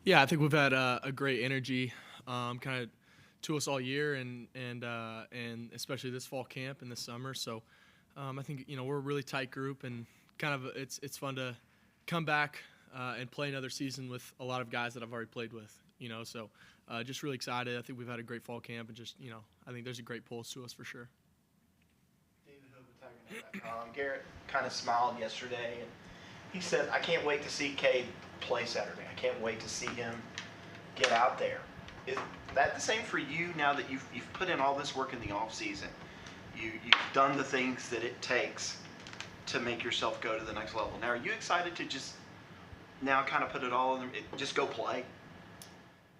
Yeah, I think we've had a great energy, kind of to us all year, and especially this fall camp and this summer. So I think we're a really tight group, and kind of it's fun to come back and play another season with a lot of guys that I've already played with. So just really excited. I think we've had a great fall camp, and just I think there's a great pulse to us for sure. David Hope, Garrett kind of smiled yesterday, and he said, "I can't wait to see Cade play Saturday. I can't wait to see him get out there." Is that the same for you now that you've put in all this work in the off season? You've done the things that it takes to make yourself go to the next level. Now, are you excited to just now kind of put it all in, just go play?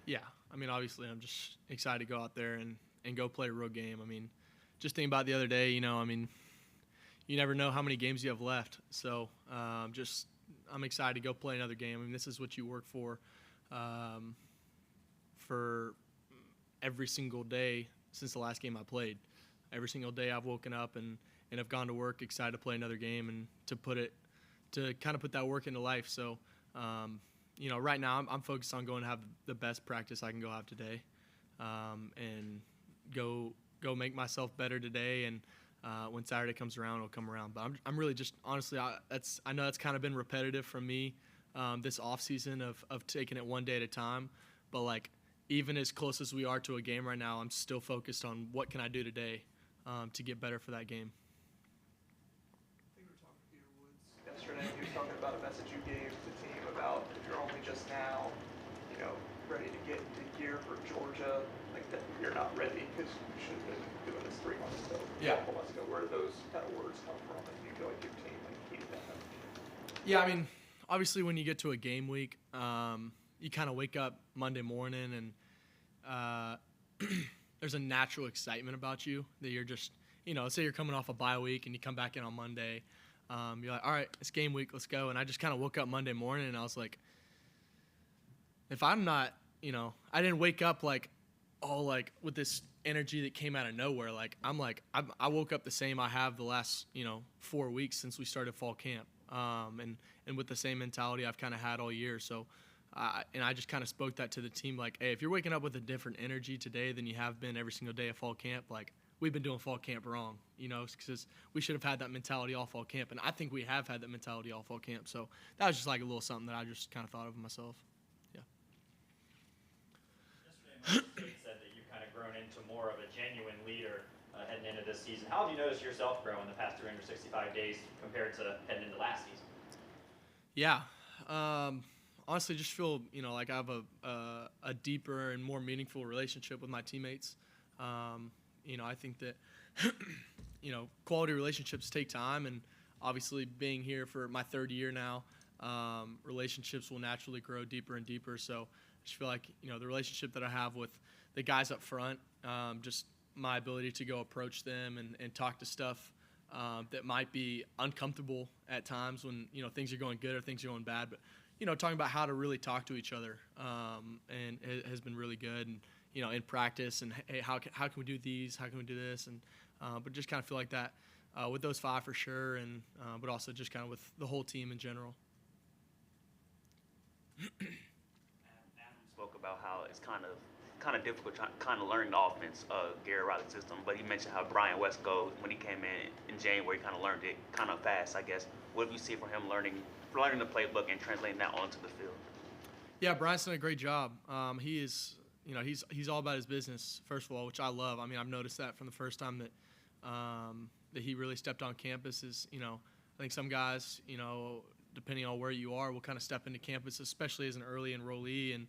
Yeah, I mean, obviously, I'm just excited to go out there and go play a real game. I mean, just thinking about the other day, I mean, you never know how many games you have left. So I'm excited to go play another game. I mean, this is what you work for every single day since the last game I played. Every single day I've woken up and have gone to work excited to play another game and to kind of put that work into life. So, right now I'm focused on going to have the best practice I can go have today, and go make myself better today. And when Saturday comes around, it'll come around. But I'm really just honestly, I know that's kind of been repetitive from me this off season of taking it one day at a time. But like even as close as we are to a game right now, I'm still focused on what can I do today to get better for that game. I think we were talking to Peter Woods yesterday. He was talking about a message you gave the team about if you're only just now, ready to get into gear for Georgia, like that you're not ready because you should have been doing this 3 months ago, Yeah. a couple months ago. Where do those kind of words come from? And do you feel like your team heeded that message? Yeah, I mean, obviously when you get to a game week, you kind of wake up Monday morning and there's a natural excitement about you that you're just, say you're coming off a bye week and you come back in on Monday. You're like, all right, it's game week, let's go. And I just kind of woke up Monday morning and I was like, if I'm not, I didn't wake up all with this energy that came out of nowhere. I woke up the same I have the last, 4 weeks since we started fall camp. And with the same mentality I've kind of had all year. So, and I just kind of spoke that to the team, like, hey, if you're waking up with a different energy today than you have been every single day of fall camp, we've been doing fall camp wrong, because we should have had that mentality all fall camp. And I think we have had that mentality all fall camp. So that was just like a little something that I just kind of thought of myself. Yeah. Yesterday, Mike said that you've kind of grown into more of a genuine leader heading into this season. How have you noticed yourself grow in the past 365 days compared to heading into last season? Yeah. Honestly, just feel, like I have a deeper and more meaningful relationship with my teammates. I think that, quality relationships take time, and obviously being here for my third year now, relationships will naturally grow deeper and deeper. So I just feel like, the relationship that I have with the guys up front, just my ability to go approach them and talk to stuff that might be uncomfortable at times when, things are going good or things are going bad. But, talking about how to really talk to each other and it has been really good. And, in practice and, hey, how can we do these? How can we do this? And but just kind of feel like that with those five for sure, and but also just kind of with the whole team in general. Adam spoke about how it's kind of difficult kind of learning the offense, Garrett Riley system, but he mentioned how Bryant Wesco, when he came in January, kind of learned it kind of fast, I guess. What do you see for him learning the playbook and translating that onto the field? Yeah, Bryant's done a great job. He is, he's all about his business, first of all, which I love. I mean, I've noticed that from the first time that he really stepped on campus. I think some guys, depending on where you are, will kind of step into campus, especially as an early enrollee, and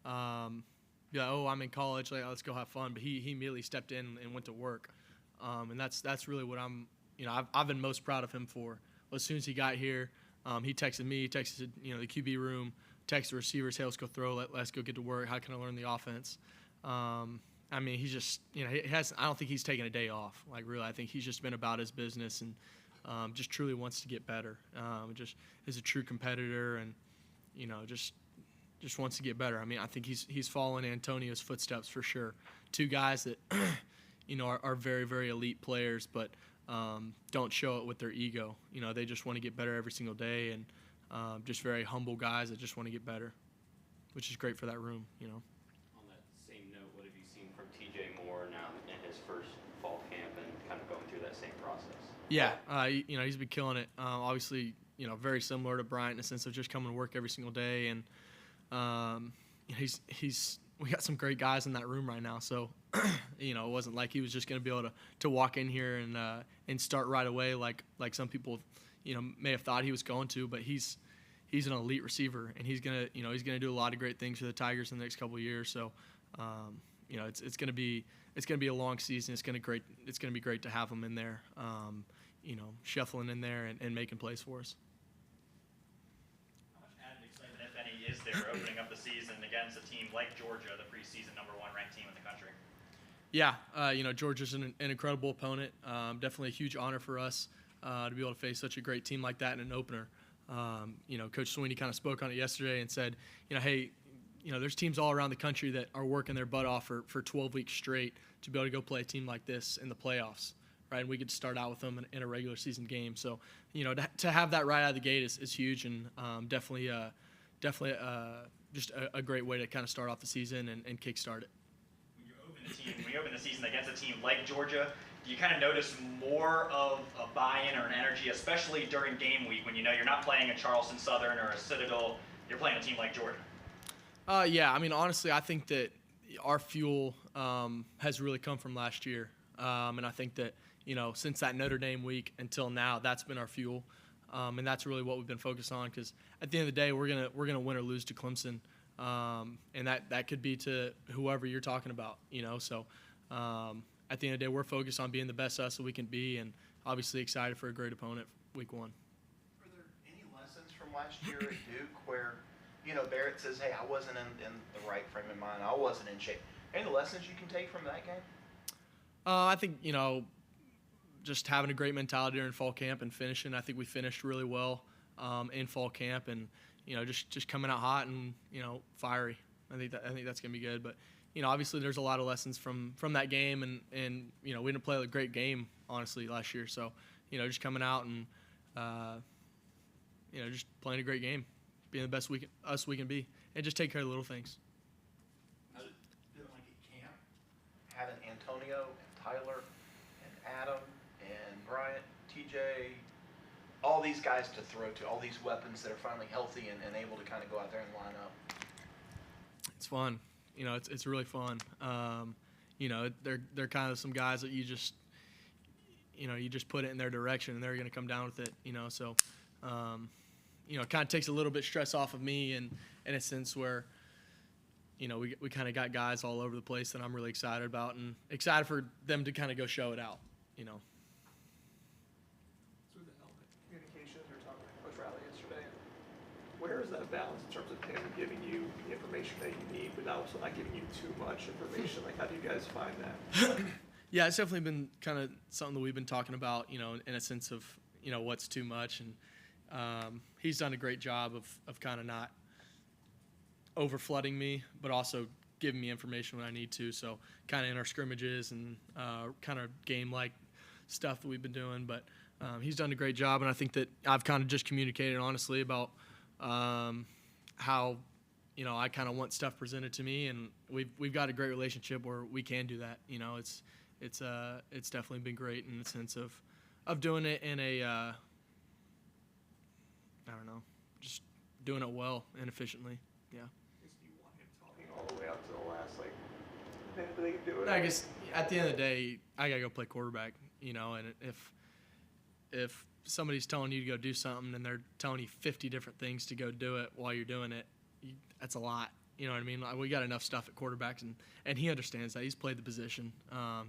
I'm in college, let's go have fun. But he immediately stepped in and went to work, and that's really what I've been most proud of him for. Well, as soon as he got here, he texted me, texted the QB room, texted the receivers, hey, let's go throw, let's go get to work. How can I learn the offense? I mean, he's just I don't think he's taken a day off. Really, I think he's just been about his business and just truly wants to get better. Just is a true competitor and just wants to get better. I mean, I think he's following Antonio's footsteps for sure. Two guys that are very, very elite players, but don't show it with their ego. They just want to get better every single day, and just very humble guys that just want to get better. which is great for that room. On that same note, what have you seen from TJ Moore now in his first fall camp and kind of going through that same process? Yeah, he's been killing it. Obviously, very similar to Bryant in the sense of just coming to work every single day, and we got some great guys in that room right now. So, it wasn't like he was just going to be able to walk in here and start right away like some people, may have thought he was going to. But he's an elite receiver, and he's gonna do a lot of great things for the Tigers in the next couple of years. So, it's gonna be a long season. It's gonna be great to have him in there, shuffling in there and making plays for us. How much added excitement, if any, is there opening up the season against a team like Georgia, the preseason #1 ranked team in the country? Yeah, Georgia's an incredible opponent. Definitely a huge honor for us to be able to face such a great team like that in an opener. Coach Sweeney kind of spoke on it yesterday and said, hey, there's teams all around the country that are working their butt off for 12 weeks straight to be able to go play a team like this in the playoffs, right? And we get to start out with them in a regular season game. So, to have that right out of the gate is huge, and definitely just a great way to kind of start off the season and kickstart it. When you open the season against a team like Georgia, do you kind of notice more of a buy-in or an energy, especially during game week when you're not playing a Charleston Southern or a Citadel, you're playing a team like Georgia? Yeah, honestly, I think that our fuel has really come from last year. And I think that, since that Notre Dame week until now, that's been our fuel. And that's really what we've been focused on, because at the end of the day, we're gonna win or lose to Clemson. And that could be to whoever you're talking about, So at the end of the day, we're focused on being the best us that we can be, and obviously excited for a great opponent week 1. Are there any lessons from last year at Duke where, Barrett says, hey, I wasn't in the right frame of mind, I wasn't in shape? Any lessons you can take from that game? I think, just having a great mentality during fall camp and finishing. I think we finished really well in fall camp, and just coming out hot and fiery. I think that's gonna be good. But obviously there's a lot of lessons from that game, and we didn't play a great game honestly last year. So just coming out and just playing a great game, being the best we can be, and just take care of the little things. How's it been like at camp, having Antonio and Tyler and Adam and Bryant, TJ, all these guys to throw to, all these weapons that are finally healthy and able to kind of go out there and line up? It's fun. It's really fun. They're kind of some guys that you just put it in their direction and they're going to come down with it. So it kind of takes a little bit stress off of me, and in a sense where we kind of got guys all over the place that I'm really excited about, and excited for them to kind of go show it out. Through the element communications, we were talking to Coach Riley yesterday. Where is that balance in terms of him giving you the information that you need, but also not giving you too much information? Like, how do you guys find that? Yeah, it's definitely been kind of something that we've been talking about, in a sense of, what's too much. And he's done a great job of kind of not over-flooding me, but also giving me information when I need to. So kind of in our scrimmages and kind of game-like stuff that we've been doing. But he's done a great job, and I think that I've kind of just communicated honestly about how, I kind of want stuff presented to me, and we've got a great relationship where we can do that. It's definitely been great in the sense of doing it in a I don't know, just doing it well and efficiently. Yeah. Do you want him talking all the way up to the last minute that they can do it? I guess at the end of the day, I gotta go play quarterback. And if somebody's telling you to go do something and they're telling you 50 different things to go do it while you're doing it, that's a lot. You know what I mean? Like, we got enough stuff at quarterbacks, and he understands that. He's played the position.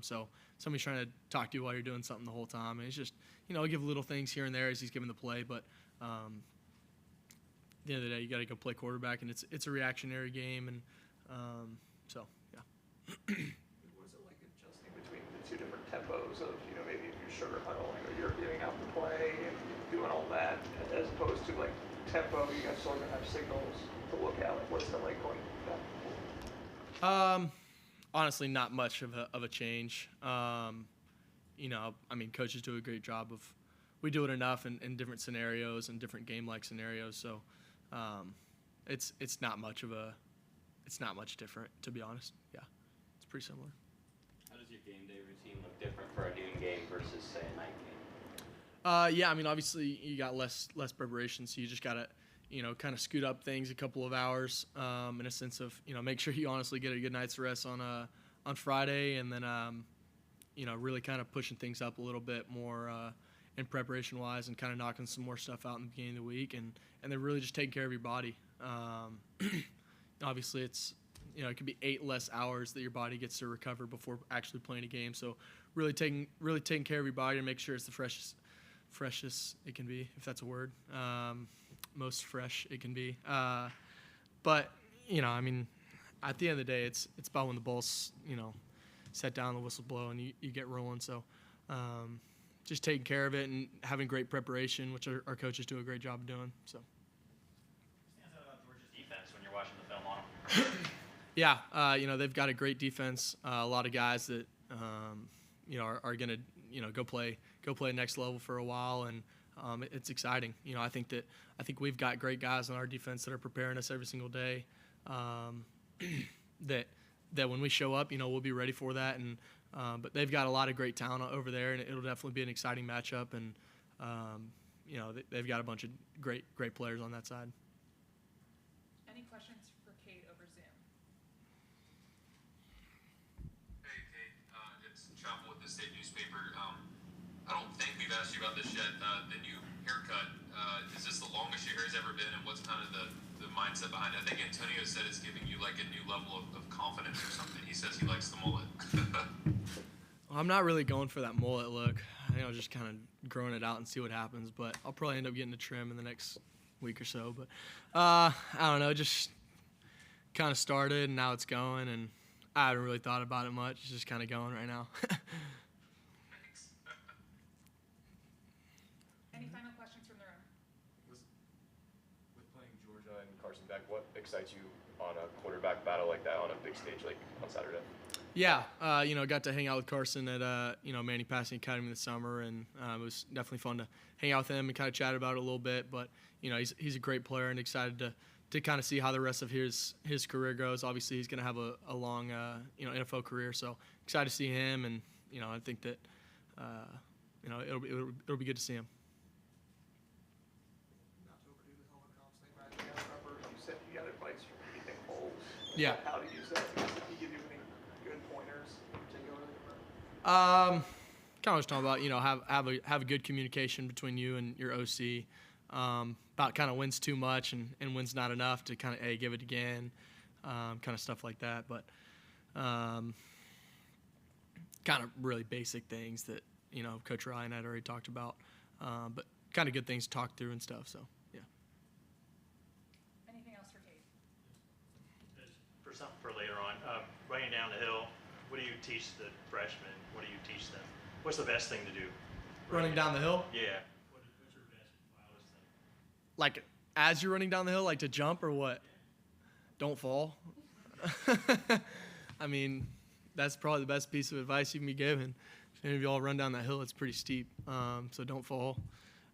So somebody's trying to talk to you while you're doing something the whole time. And it's just, give little things here and there as he's giving the play. But at the end of the day, you got to go play quarterback, and it's a reactionary game. And so, yeah. What is it like adjusting between the two different tempos of, maybe if you're sugar huddling or you're giving out the play and doing all that, as opposed to, tempo, you guys sort of have signals to look at? What's it like going back? Honestly, not much of a change. Coaches do a great job of, we do it enough in different scenarios and different game-like scenarios. So it's not much of it's not much different, to be honest. Yeah, it's pretty similar. How does your game day routine look different for a noon game versus, say, a night game? Yeah, I mean, obviously you got less preparation, so you just gotta, kind of scoot up things a couple of hours, in a sense of, make sure you honestly get a good night's rest on Friday, and then, really kind of pushing things up a little bit more in preparation wise, and kind of knocking some more stuff out in the beginning of the week, and then really just taking care of your body. Obviously, it's it could be 8 less hours that your body gets to recover before actually playing a game. So really taking care of your body and make sure it's the freshest it can be, if that's a word. Most fresh it can be. But I mean, at the end of the day, it's about when the ball's set down, the whistle blow, and you get rolling. So just taking care of it and having great preparation, which our coaches do a great job of doing. So. What stands out about Georgia's defense when you're watching the film on them? Yeah, they've got a great defense. A lot of guys that are gonna go play next level for a while, and it's exciting. I think we've got great guys on our defense that are preparing us every single day. That when we show up, we'll be ready for that. And but they've got a lot of great talent over there, and it'll definitely be an exciting matchup. And they've got a bunch of great players on that side. Any questions for Cade over Zoom? Hey, Cade, it's Chapel with the State Newspaper. I don't think we've asked you about this yet. The new haircut, is this the longest your hair's ever been, and what's kind of the mindset behind it? I think Antonio said it's giving you like a new level of confidence or something. He says he likes the mullet. Well, I'm not really going for that mullet look. I think I'll just kind of growing it out and see what happens. But I'll probably end up getting a trim in the next week or so. But I don't know, just kind of started and now it's going, and I haven't really thought about it much. It's just kind of going right now. Thanks. Any final questions from the room? With playing Georgia and Carson Beck, what excites you on a quarterback battle like that on a big stage like on Saturday? Yeah, got to hang out with Carson at Manning Passing Academy this summer, and it was definitely fun to hang out with him and kind of chat about it a little bit. But he's a great player, and excited to kind of see how the rest of his career goes. Obviously, he's going to have a long NFL career, so excited to see him, and I think that it'll be good to see him. Not to overdo the helmet comps thing, but I remember you said you got advice from Nick Foles. Yeah. How to use that? Did he give you any good pointers in particular? Kind of was talking about have a good communication between you and your OC, about kind of when's too much and when's not enough to kind of give it again, kind of stuff like that. But kind of really basic things that Coach Riley and I had already talked about, but kind of good things to talk through and stuff. So yeah. Anything else for Cade? For something for later on, running down the hill, what do you teach the freshmen? What do you teach them? What's the best thing to do? Running down the hill? Yeah. What's your best, wildest thing? Like as you're running down the hill, like to jump or what? Don't fall. I mean, that's probably the best piece of advice you can be given. If any of y'all run down that hill, it's pretty steep, so don't fall,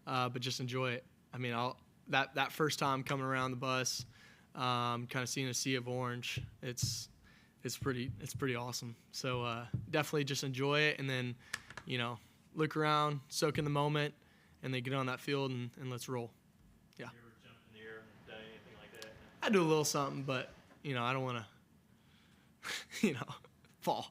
but just enjoy it. I mean, that first time coming around the bus, kind of seeing a sea of orange, it's pretty awesome. So definitely just enjoy it, and then look around, soak in the moment, and then get on that field and let's roll. Yeah. You ever jumped in the air and done anything like that? I do a little something, but I don't want to fall.